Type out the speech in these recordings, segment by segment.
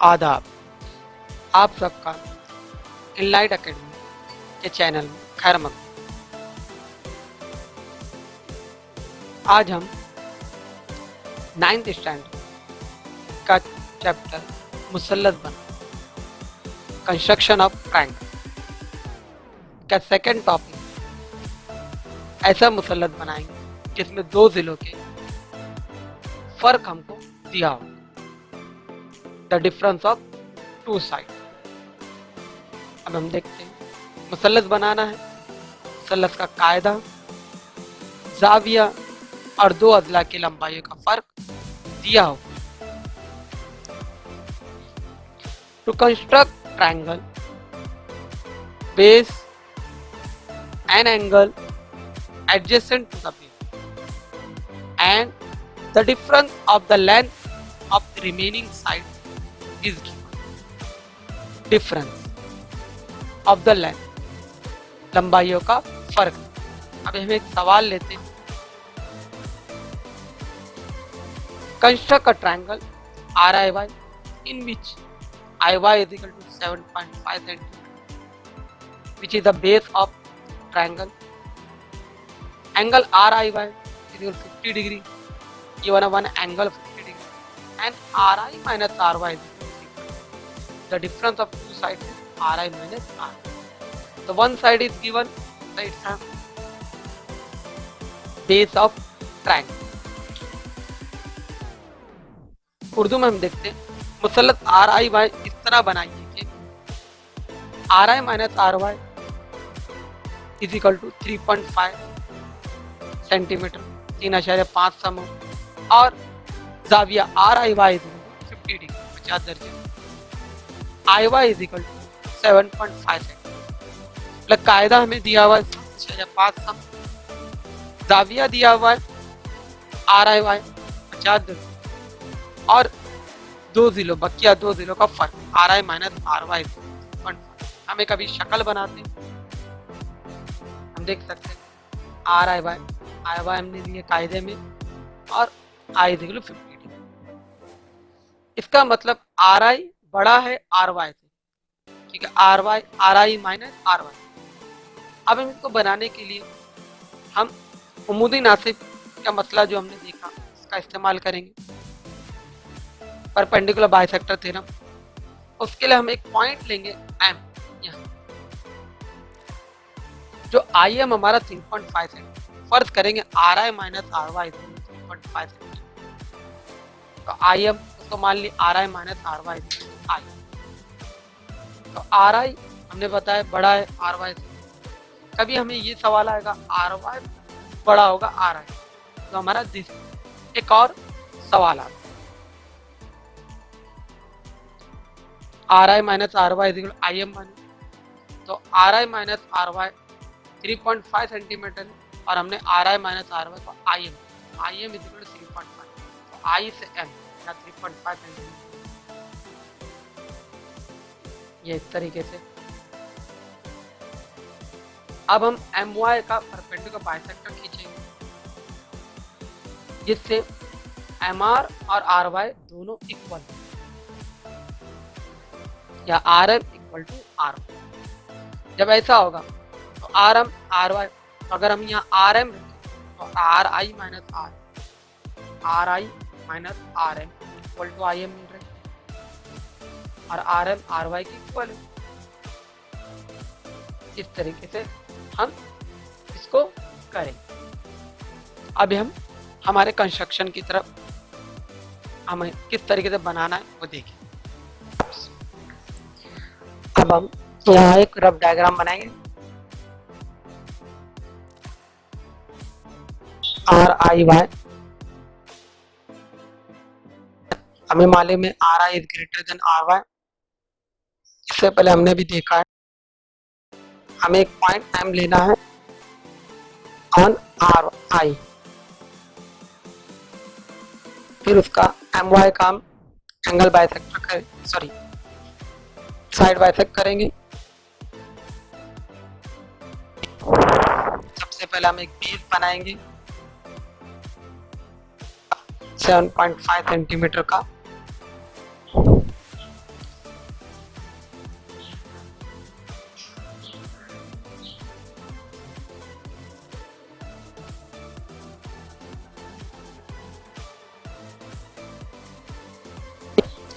आदाब, आप सबका इनलाइट एकेडमी के चैनल में खैर मकदम। आज हम 9th स्टैंडर्ड का चैप्टर मुसल्लत बना कंस्ट्रक्शन ऑफ ट्रायंगल का सेकंड टॉपिक ऐसा मुसल्लत बनाएंगे जिसमें दो जिलों के फर्क हमको दिया हो, the difference of two side. अब हम देखते हैं मुसल्लत बनाना है। मुसल्लत का कायदा, जाविया और दो अदला की लंबाइयों का फर्क दिया हो। To construct triangle, base and angle adjacent to the base and the difference of the length of the remaining side is given. Difference of the length, लंबाइयों का फर्क। अब हम एक सवाल लेते हैं। Construct a triangle RIY in which IY is equal to 7.5 cm, which is the base of triangle. Angle RIY is equal to 50 degree. Given one angle of 50 degree, and RI minus RY is equal to the difference of two sides is RI minus RY. So one side is given, so it's a base of triangle. Urdu में हम देखते हैं मुसल्लत RIY इस तरह बनाइए कि RI minus RY is equal to 3.5 centimetre, 3.5 सम, और जाविया RIY इज 50 डिग्री 50 दर्जे, IY is equal to 7.5 centimetre. मतलब कायदा हमें दिया हुआ है 5 सम, जाविया दिया हुआ है RIY 50 दर्जे, और दो जिलों बकिया दो जिलों का फर्क RI माइनस RY। हमें कभी शक्ल बनाते हैं, हम देख सकते हैं RIY हमने दिए कायदे में, और I is equal to 50 degree. इसका मतलब RI बड़ा है RY से, ठीक है, RI माइनस RY। अब हम इसको बनाने के लिए हम उमूदी नासिब का मसला जो हमने देखा इसका इस्तेमाल करेंगे, परपेंडिकुलर बाइसेक्टर थ्योरम। उसके लिए हम एक पॉइंट लेंगे M, यहाँ जो IM हमारा 3.5 सेंटीमीटर, फर्ज करेंगे RI माइनस RY 3.5 सेंटीमीटर, तो IM उसको मान ली RI माइनस RY I। तो RI हमने बताया बड़ा है RY से। कभी हमें ये सवाल आएगा RY बड़ा होगा RI, तो हमारा दिस एक और सवाल आता है RI minus RY is equal to IM बने, तो RI माइनस RY 3.5 सेंटीमीटर और हमने RI माइनस RY को IM इज इक्वल टू 3.5, तो I से M या 3.5 सेंटीमीटर। ये इस तरीके से। अब हम MY का परपेंडिकुलर बाइसेक्टर खींचेंगे, जिससे MR और RY दोनों इक्वल, या RM इक्वल टू RY। जब ऐसा होगा तो RM RY, अगर हम यहाँ RM तो RI minus RM equal to IM मिल रहे, और RM RY की इक्वल है। इस तरीके से हम इसको करें। अभी हम हमारे कंस्ट्रक्शन की तरफ हमें किस तरीके से बनाना है वो देखें। अब हम यहाँ एक रफ डायग्राम बनाएंगे। RIY हमें मालूम है RI is greater than RY, इससे पहले हमने भी देखा है। हमें एक पॉइंट M लेना है ऑन RI, फिर उसका MY का हम एंगल बाइसेक्टर करें, सॉरी साइड बाइसेक्ट करेंगे। सबसे पहले हम एक बेस बनाएंगे, 7.5 सेंटीमीटर का।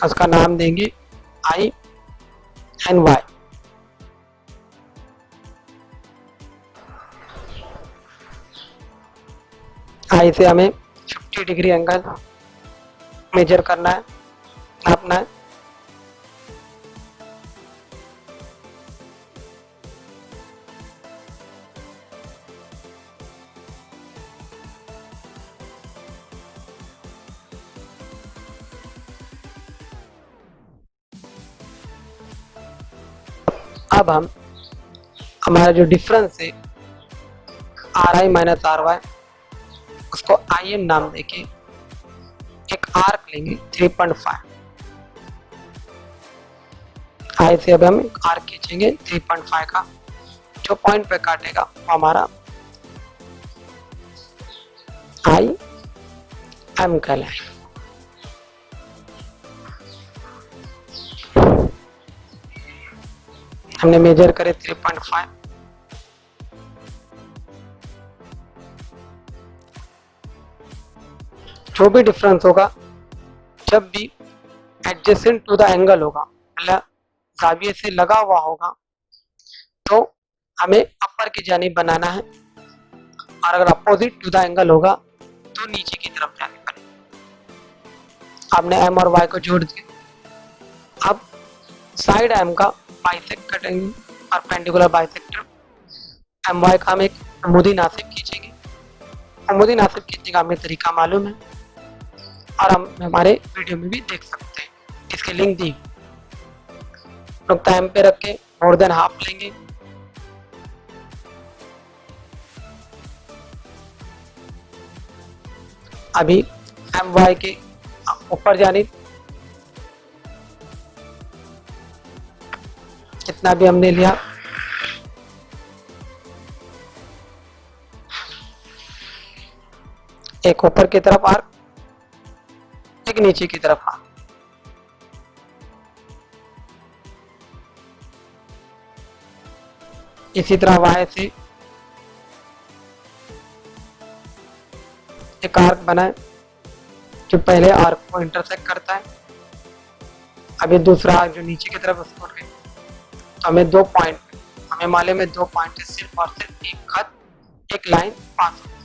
उसका नाम देंगे INY। आई से हमें 50 डिग्री एंगल मेजर करना है, नापना है। अब हम हमारा जो डिफरेंस है RI माइनस RY, उसको IM नाम देके एक आर्क लेंगे 3.5। आई से अब हम एक आर्क खींचेंगे 3.5 का, जो पॉइंट पे काटेगा वो हमारा IM कहलाएगा। हमने मेजर करे 3.5। जो भी डिफरेंस होगा, जब भी एडजेसेंट टू द एंगल होगा, मतलब जाविये से लगा हुआ होगा, तो हमें अपर की जानिब बनाना है, और अगर अपोजिट टू द एंगल होगा तो नीचे की तरफ जाने पर। आपने M और Y को जोड़ दिया। अब साइड M का बाइसेक्ट करेंगे, परपेंडिकुलर बाइसेक्टर। MY का हम एक अमूदी नासिब खींचेंगे। अमूदी नासिब खींचने का हमें तरीका मालूम है, और हम हमारे वीडियो में भी देख सकते हैं, इसकी लिंक दी। नुक्ता M पे रख के मोर देन हाफ लेंगे। अभी MY के ऊपर जानिब कितना भी हमने लिया, एक ऊपर की तरफ आर्क, एक नीचे की तरफ आर्क। इसी तरह Y से एक आर्क बनाए जो पहले आर्क को इंटरसेक्ट करता है। अभी दूसरा आर्क जो नीचे की तरफ उसको है, तो हमें 2 पॉइंट, हमें मालूम है 2 पॉइंट से सिर्फ और सिर्फ एक खत, एक लाइन पास होती है।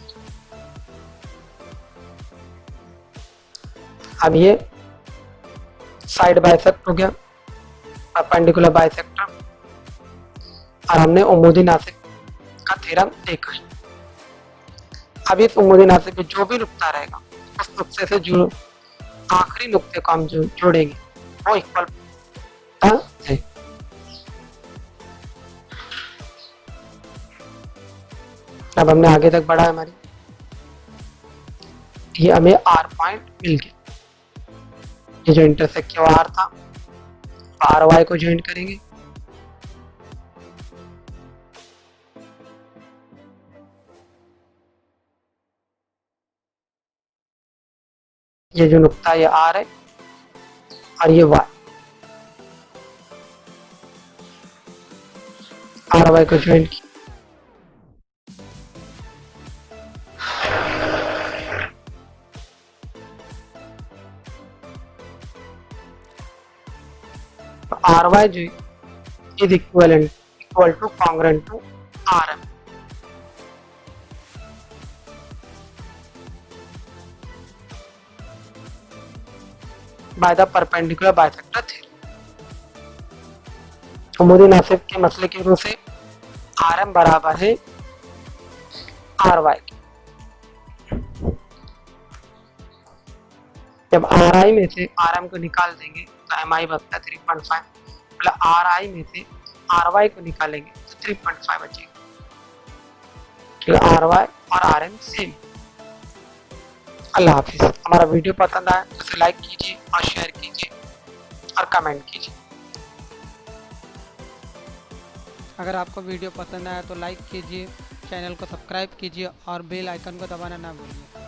अब ये साइड बाइसेक्ट हो गया, परपेंडिकुलर बाइसेक्टर, और हमने उमूदी नासिक का थ्योरम देखा है। अब इस उमूदी नासिक में जो भी नुक्ता रहेगा, उस नुक्ते से जो आखिरी नुक्ते को हम जो जोड़ेंगे वो इक्वल है। अब हमने आगे तक बढ़ा, हमारी ये हमें R पॉइंट मिल गया। ये जो इंटरसेक्ट किया R था, RY को ज्वाइन करेंगे। ये जो नुक्ता ये R है और ये Y, RY को ज्वाइन किया। RY जो is equal to congruent to RM। by the perpendicular bisector theorem। उमूदी Nasib के मसले की रूह से RM बराबर है RY के। जब RI में से RM को निकाल देंगे तो MI बचता है 3.5, मतलब RI में से RY को निकालेंगे तो 3.5 बचेगा। RY और RM सेम। अल्लाह हाफिज। हमारा वीडियो पसंद आया तो इसे लाइक कीजिए और शेयर कीजिए और कमेंट कीजिए। अगर आपको वीडियो पसंद आया तो लाइक कीजिए, चैनल को सब्सक्राइब कीजिए और बेल आइकन को दबाना ना भूलिए।